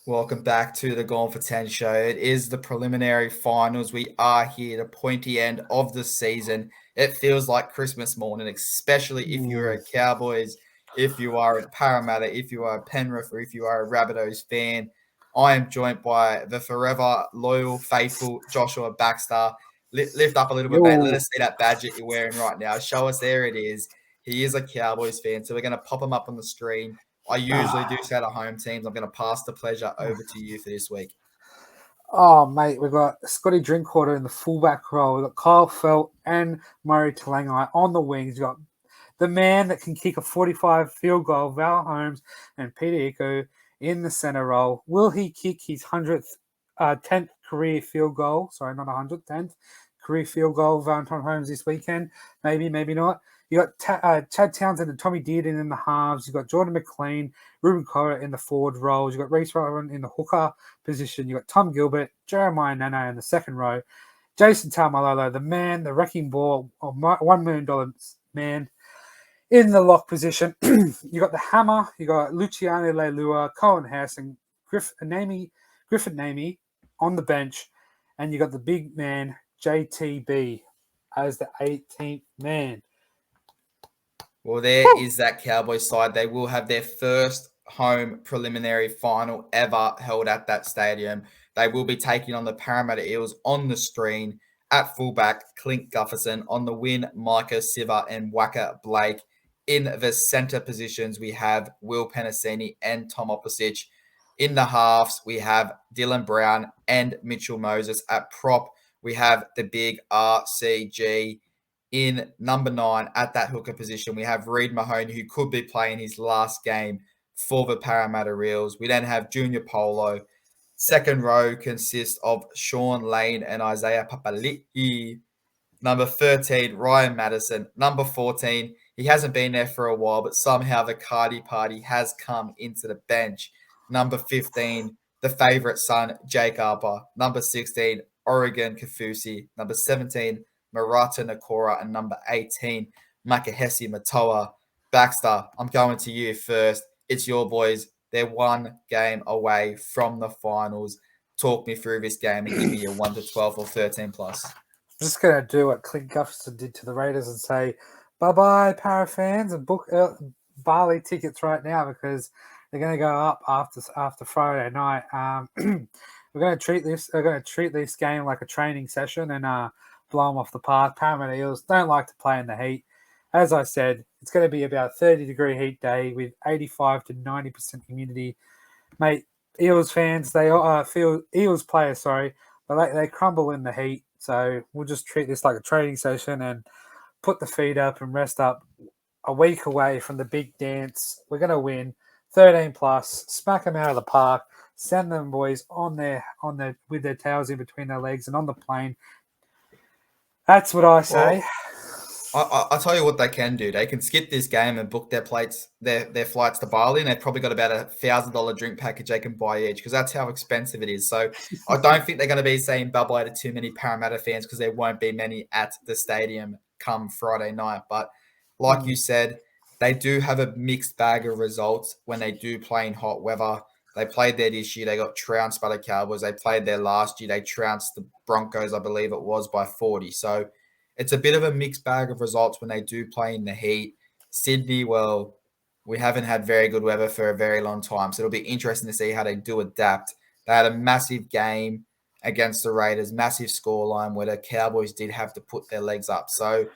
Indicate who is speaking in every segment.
Speaker 1: Welcome back to the Gone for 10 show. It is the preliminary finals. We are here, the pointy end of the season. It feels like Christmas morning, especially if you're a Cowboys, if you are a Parramatta, if you are a Penrith, or if you are a Rabbitohs fan. I am joined by the forever loyal, faithful Joshua Baxter. Lift up a little bit, mate. Let
Speaker 2: Yo,
Speaker 1: us see that badge that you're wearing right now. Show us there it is. He is a Cowboys fan, so we're going to pop him up on the screen. I usually do say to home teams, I'm going to pass the pleasure over to you for this week.
Speaker 2: oh mate, we've got Scotty Drinkwater in the fullback role. We've got Kyle Felt and Murray Talangai on the wings. We've got the man that can kick a 45 field goal, Val Holmes and Peter Iko in the center role. Will he kick his 10th career field goal? Sorry, not 100th, 10th career field goal, Valentine Holmes this weekend. Maybe, maybe not. You got Chad Townsend and Tommy Dearden in the halves. You've got Jordan McLean, Ruben Cora in the forward roles. You've got Reece Rowan in the hooker position. You've got Tom Gilbert, Jeremiah Nana in the second row. Jason Taumalolo, the man, the wrecking ball, $1 million man in the lock position. You got the hammer. You got Luciano Leilua, Cohen Hess, and Griffin Namey on the bench. And you got the big man, JTB, as the 18th man.
Speaker 1: Well, there is that Cowboys side. They will have their first home preliminary final ever held at that stadium. They will be taking on the Parramatta Eels on the screen. At fullback, Clint Gufferson. On the win, Micah Siver and Waka Blake. In the centre positions, we have Will Penasini and Tom Opposich. In the halves, we have Dylan Brown and Mitchell Moses. At prop, we have the big RCG. In number 9, at that hooker position, we have Reid Mahoney, who could be playing his last game for the Parramatta Eels. We then have Junior Polo. Second row consists of Sean Lane and Isaiah Papali'i. Number 13, Ryan Madison. Number 14, he hasn't been there for a while, but somehow the Cardi party has come into the bench. Number 15, the favourite son, Jake Arpa. Number 16, Oregon Kafusi. Number 17, Marata Nakora. And number 18, Makahesi Matoa. Baxter, I'm going to you first. It's your boys. They're one game away from the finals. Talk me through this game and give me your 1 to 12 or 13 plus.
Speaker 2: I'm just going to do what Clint Gufferson did to the Raiders and say, bye-bye, Para fans, and book Bali tickets right now because they're going to go up after Friday night. We're going to treat this game like a training session and blow them off the park. Parramatta Eels don't like to play in the heat. As I said, it's going to be about 30-degree heat day with 85 to 90% humidity. Mate, Eels fans, Eels players, but they crumble in the heat. So we'll just treat this like a training session and put the feet up and rest up. A week away from the big dance. We're going to win 13 plus, smack them out of the park, send them boys with their tails in between their legs and on the plane. That's what I say.
Speaker 1: Well, I'll tell you what they can do. They can skip this game and book their flights to Bali, and they've probably got about $1,000 drink package they can buy each because that's how expensive it is. So I don't think they're going to be saying bye-bye to too many Parramatta fans because there won't be many at the stadium come Friday night. But like you said, they do have a mixed bag of results when they do play in hot weather. They played there this year. They got trounced by the Cowboys. They played there last year. They trounced the Broncos, I believe it was, by 40. So it's a bit of a mixed bag of results when they do play in the heat. Sydney, well, we haven't had very good weather for a very long time, so it'll be interesting to see how they do adapt. They had a massive game against the Raiders, massive scoreline where the Cowboys did have to put their legs up. So,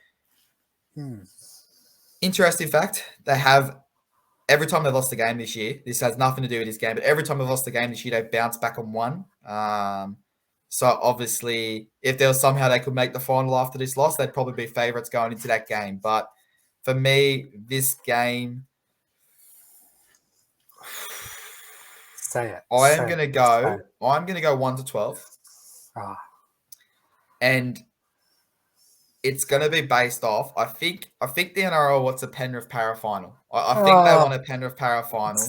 Speaker 1: interesting fact, they have every time they've lost a game this year, this has nothing to do with this game, but every time they've lost a game this year, they've bounced back and won. So obviously, if there was somehow they could make the final after this loss, they'd probably be favourites going into that game. But for me, this game,
Speaker 2: Say it.
Speaker 1: I'm going to go 1 to 12. And it's going to be based off, I think the NRL wants a Penrith Para final. I think they want a Penrith Para final.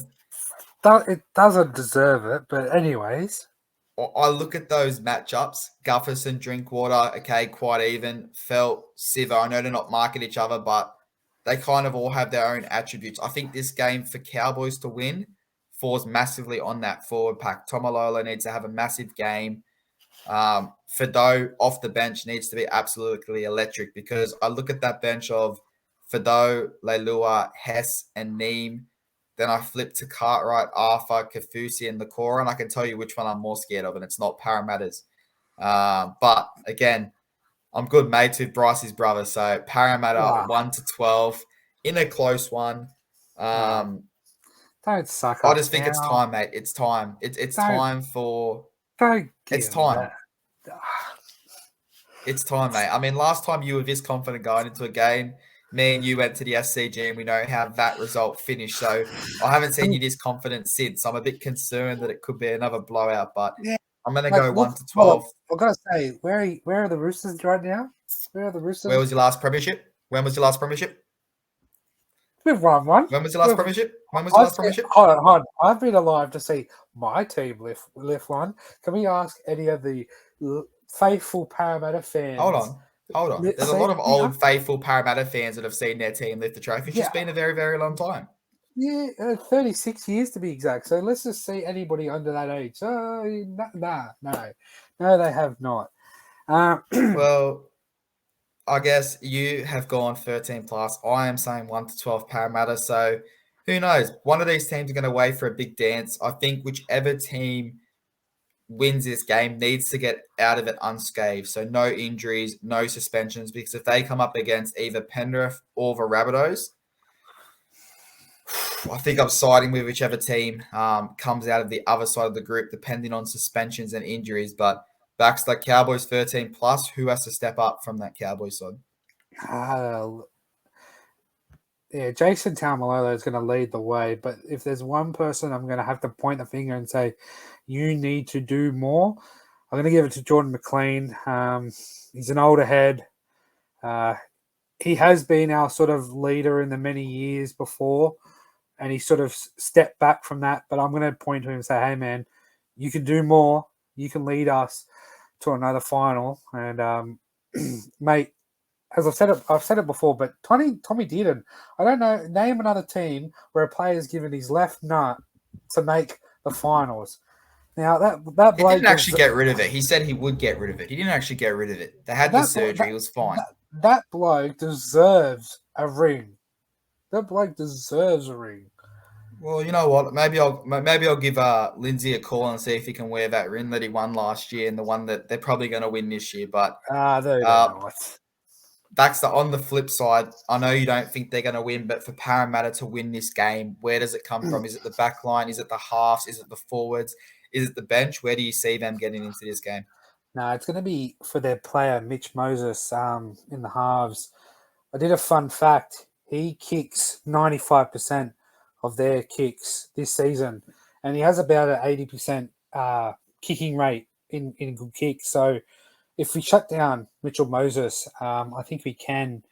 Speaker 2: It doesn't deserve it, but anyways.
Speaker 1: I look at those matchups, Gufferson, Drinkwater, okay, quite even. Felt, Siver, I know they're not marking each other, but they kind of all have their own attributes. I think this game for Cowboys to win, falls massively on that forward pack. Tomalola needs to have a massive game. Fido off the bench needs to be absolutely electric, because I look at that bench of Fido, Leilua, Hess, and Neem. Then I flip to Cartwright, Arthur, Kafusi, and Nakora, and I can tell you which one I'm more scared of, and it's not Parramatta's. But again, I'm good mates with Bryce's brother, so Parramatta 1-12 in a close one.
Speaker 2: Don't suck
Speaker 1: I
Speaker 2: up
Speaker 1: just think it's
Speaker 2: now.
Speaker 1: time, mate. It's time. It's time for.
Speaker 2: Don't give
Speaker 1: It's time.
Speaker 2: that.
Speaker 1: It's time, mate. I mean, last time you were this confident going into a game, me and you went to the SCG, and we know how that result finished. So I haven't seen you this confident since. I'm a bit concerned that it could be another blowout, but
Speaker 2: Yeah,
Speaker 1: I'm going to go
Speaker 2: look,
Speaker 1: 1-12.
Speaker 2: I've got to say, where are the Roosters right now? Where are the Roosters?
Speaker 1: Where was your last premiership? When was your last premiership?
Speaker 2: We've won one.
Speaker 1: When was your last premiership? When was your last premiership?
Speaker 2: Hold on. I've been alive to see my team lift one. Can we ask any of the faithful Parramatta fans?
Speaker 1: Hold on. There's a lot of old, faithful Parramatta fans that have seen their team lift the trophy. It's just been a very, very long time.
Speaker 2: Yeah, 36 years to be exact. So let's just see anybody under that age. No, they have not.
Speaker 1: Well, I guess you have gone 13 plus. I am saying 1-12 Parramatta. So who knows? One of these teams are going to wait for a big dance. I think whichever team wins this game needs to get out of it unscathed. So no injuries, no suspensions, because if they come up against either Penrith or the Rabbitohs, I think I'm siding with whichever team comes out of the other side of the group, depending on suspensions and injuries. But Baxter, Cowboys 13 plus, who has to step up from that Cowboys side?
Speaker 2: Jason Taumalolo is going to lead the way. But if there's one person I'm going to have to point the finger and say, you need to do more, I'm going to give it to Jordan McLean. He's an older head. He has been our sort of leader in the many years before, and he sort of stepped back from that. But I'm going to point to him and say, hey, man, you can do more. You can lead us to another final. And, mate, as I've said it before, but Tommy Dearden, I don't know, name another team where a player's given his left nut to make the finals. Now, that bloke...
Speaker 1: He didn't actually get rid of it. He said he would get rid of it. He didn't actually get rid of it. They had the surgery. It was fine.
Speaker 2: That bloke deserves a ring. That bloke deserves a ring.
Speaker 1: Well, you know what? Maybe I'll give Lindsay a call and see if he can wear that ring that he won last year and the one that they're probably going to win this year. But
Speaker 2: they're not.
Speaker 1: Baxter, on the flip side, I know you don't think they're going to win, but for Parramatta to win this game, where does it come from? Is it the back line? Is it the halves? Is it the forwards? Is it the bench? Where do you see them getting into this game?
Speaker 2: No, it's going to be for their player, Mitch Moses, in the halves. I did a fun fact. He kicks 95% of their kicks this season, and he has about an 80% kicking rate in good kicks. So if we shut down Mitchell Moses, I think we can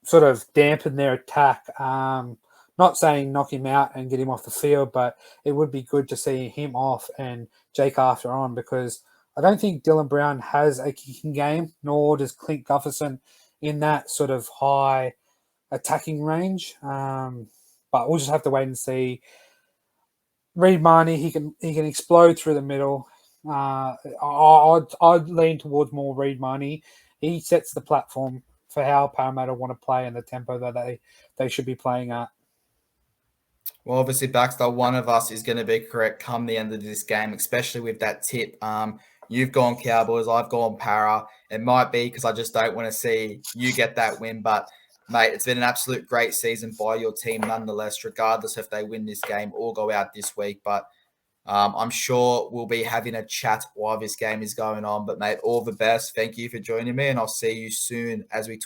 Speaker 2: sort of dampen their attack. Not saying knock him out and get him off the field, but it would be good to see him off and Jake Arthur on, because I don't think Dylan Brown has a kicking game, nor does Clint Gufferson in that sort of high attacking range. But we'll just have to wait and see. Reid Marnie, he can explode through the middle. I'd lean towards more Reid Marnie. He sets the platform for how Parramatta want to play and the tempo that they should be playing at.
Speaker 1: Well, obviously, Baxter, one of us is going to be correct come the end of this game, especially with that tip. You've gone Cowboys, I've gone Para. It might be because I just don't want to see you get that win. But, mate, it's been an absolute great season by your team nonetheless, regardless if they win this game or go out this week. But I'm sure we'll be having a chat while this game is going on. But, mate, all the best. Thank you for joining me, and I'll see you soon as we